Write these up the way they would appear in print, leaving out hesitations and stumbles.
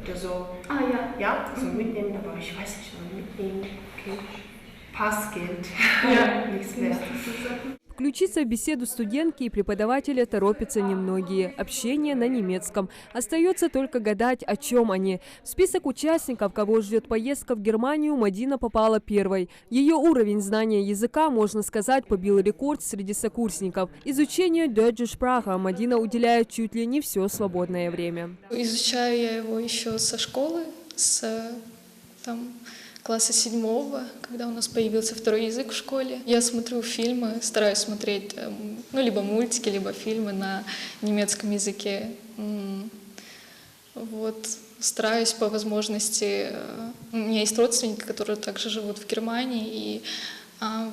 oder so. Ah ja. Ja, so mitnehmen, aber ich weiß nicht, ob mitnehmen. Okay. Passgeld. Ja. Nichts mehr. Включиться в беседу студентки и преподавателя торопятся немногие. Общение на немецком. Остается только гадать, о чем они. В список участников, кого ждет поездка в Германию, Мадина попала первой. Ее уровень знания языка, можно сказать, побил рекорд среди сокурсников. Изучению Deutsche Sprache Мадина уделяет чуть ли не все свободное время. Изучаю я его еще со школы, с класса 7, когда у нас появился второй язык в школе. Я смотрю фильмы, стараюсь смотреть либо мультики, либо фильмы на немецком языке. Вот. Стараюсь по возможности. У меня есть родственники, которые также живут в Германии, и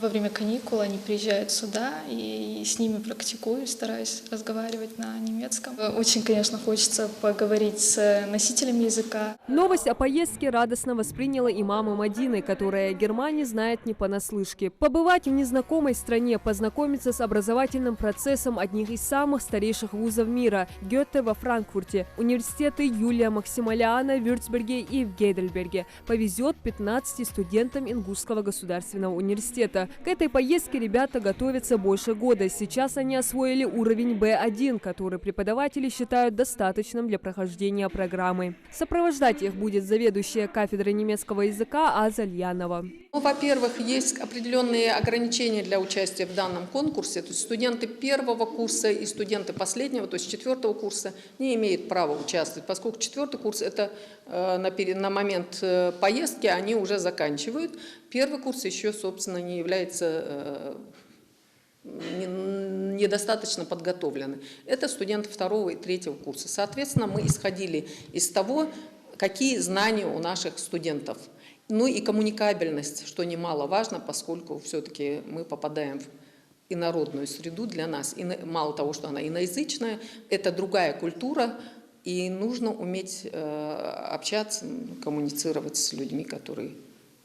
во время каникул они приезжают сюда, и с ними практикую, стараюсь разговаривать на немецком. Очень, конечно, хочется поговорить с носителями языка. Новость о поездке радостно восприняла и мама Мадины, которая о Германии знает не понаслышке. Побывать в незнакомой стране, познакомиться с образовательным процессом одних из самых старейших вузов мира – Гёте во Франкфурте, университеты Юлия Максимилиана в Вюрцбурге и в Гейдельберге. Повезет 15 студентам Ингушского государственного университета. К этой поездке ребята готовятся больше года. Сейчас они освоили уровень B1, который преподаватели считают достаточным для прохождения программы. Сопровождать их будет заведующая кафедрой немецкого языка Аза Льянова. Во-первых, есть определенные ограничения для участия в данном конкурсе. То есть студенты первого курса и студенты последнего, то есть 4-го курса, не имеют права участвовать, поскольку 4-й курс это на момент поездки они уже заканчивают. Первый курс еще, собственно, не является недостаточно подготовлены. Это студенты 2-го и 3-го курса. Соответственно, мы исходили из того, какие знания у наших студентов. Ну и коммуникабельность, что немаловажно, поскольку все-таки мы попадаем в инородную среду для нас. И мало того, что она иноязычная, это другая культура, и нужно уметь общаться, коммуницировать с людьми, которые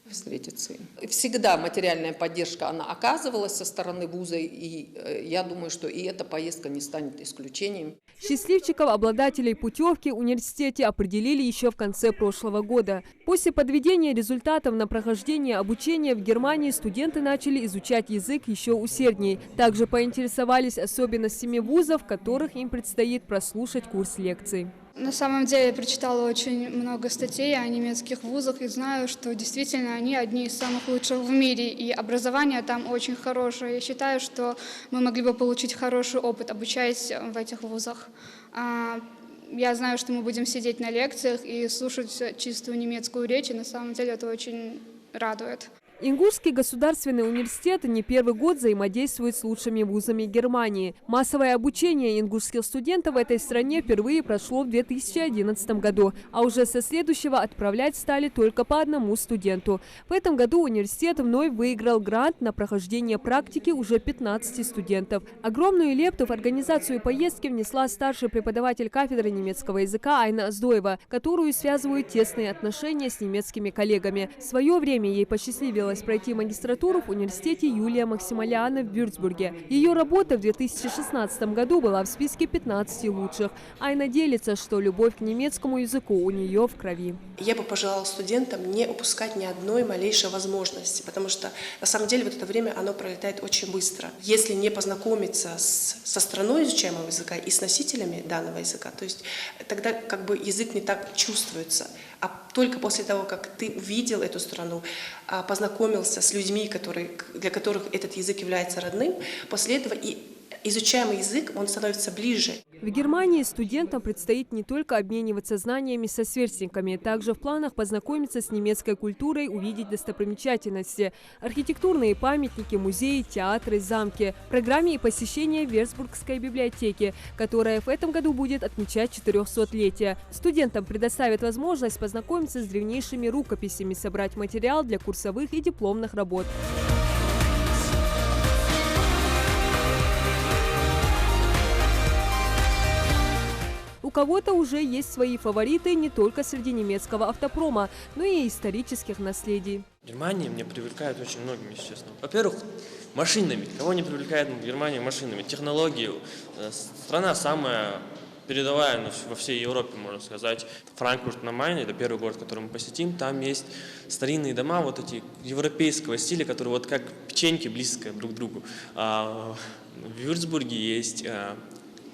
встретиться им. Всегда материальная поддержка, она оказывалась со стороны вуза, и я думаю, что и эта поездка не станет исключением. Счастливчиков, обладателей путевки, в университете определили еще в конце прошлого года. После подведения результатов на прохождение обучения в Германии студенты начали изучать язык еще усерднее. Также поинтересовались особенностями вузов, в которых им предстоит прослушать курс лекций. На самом деле я прочитала очень много статей о немецких вузах и знаю, что действительно они одни из самых лучших в мире, и образование там очень хорошее. Я считаю, что мы могли бы получить хороший опыт, обучаясь в этих вузах. Я знаю, что мы будем сидеть на лекциях и слушать чистую немецкую речь, и на самом деле это очень радует. Ингушский государственный университет не первый год взаимодействует с лучшими вузами Германии. Массовое обучение ингушских студентов в этой стране впервые прошло в 2011 году, а уже со следующего отправлять стали только по одному студенту. В этом году университет вновь выиграл грант на прохождение практики уже 15 студентов. Огромную лепту в организацию поездки внесла старший преподаватель кафедры немецкого языка Айна Аздоева, которую связывают тесные отношения с немецкими коллегами. В свое время ей посчастливилось пройти магистратуру в университете Юлия Максимилиана в Вюрцбурге. Ее работа в 2016 году была в списке 15 лучших. Айна делится, что любовь к немецкому языку у нее в крови. Я бы пожелала студентам не упускать ни одной малейшей возможности, потому что на самом деле вот это время оно пролетает очень быстро. Если не познакомиться со страной изучаемого языка и с носителями данного языка, то есть тогда как бы язык не так чувствуется. А только после того, как ты увидел эту страну, познакомился с людьми, для которых этот язык является родным, после этого и изучаемый язык, он становится ближе. В Германии студентам предстоит не только обмениваться знаниями со сверстниками, также в планах познакомиться с немецкой культурой, увидеть достопримечательности, архитектурные памятники, музеи, театры, замки. В программе и посещение Вюрцбургской библиотеки, которая в этом году будет отмечать 400-летие. Студентам предоставят возможность познакомиться с древнейшими рукописями, собрать материал для курсовых и дипломных работ. У кого-то уже есть свои фавориты не только среди немецкого автопрома, но и исторических наследий. Германия меня привлекает очень многими, если честно. Во-первых, машинами. Кого не привлекает в Германии машинами? Технологию. Страна самая передовая во всей Европе, можно сказать. Франкфурт на Майне, это первый город, который мы посетим. Там есть старинные дома вот эти европейского стиля, которые вот как печеньки близко друг к другу. В Вюрцбурге есть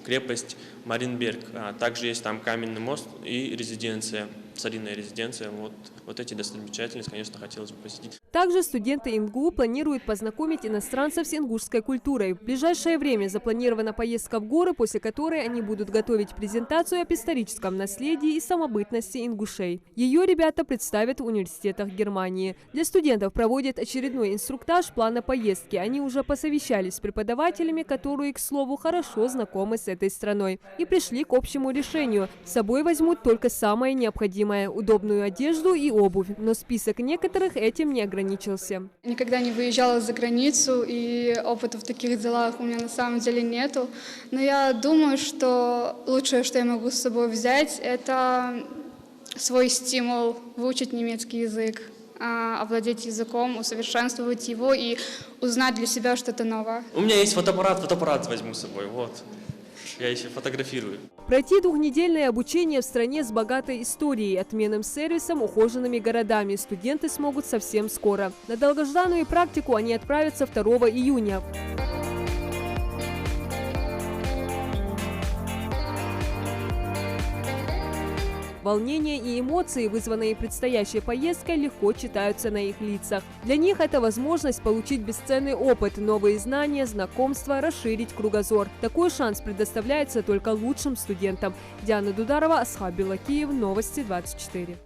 крепость Маринберг, также есть там каменный мост и резиденция, старинная резиденция. Вот эти достопримечательности, конечно, хотелось бы посетить. Также студенты ИНГУ планируют познакомить иностранцев с ингушской культурой. В ближайшее время запланирована поездка в горы, после которой они будут готовить презентацию об историческом наследии и самобытности ингушей. Ее ребята представят в университетах Германии. Для студентов проводят очередной инструктаж плана поездки. Они уже посовещались с преподавателями, которые, к слову, хорошо знакомы с этой страной, и пришли к общему решению. С собой возьмут только самое необходимое – удобную одежду и обувь. Но список некоторых этим не ограничивается. Никогда не выезжала за границу, и опыта в таких делах у меня на самом деле нету. Но я думаю, что лучшее, что я могу с собой взять, это свой стимул выучить немецкий язык, овладеть языком, усовершенствовать его и узнать для себя что-то новое. У меня есть фотоаппарат возьму с собой, вот. Я еще фотографирую. Пройти двухнедельное обучение в стране с богатой историей, отменным сервисом, ухоженными городами студенты смогут совсем скоро. На долгожданную практику они отправятся 2 июня. Волнение и эмоции, вызванные предстоящей поездкой, легко читаются на их лицах. Для них это возможность получить бесценный опыт, новые знания, знакомства, расширить кругозор. Такой шанс предоставляется только лучшим студентам. Диана Дударова, Асхаб Белакиев, Новости 24.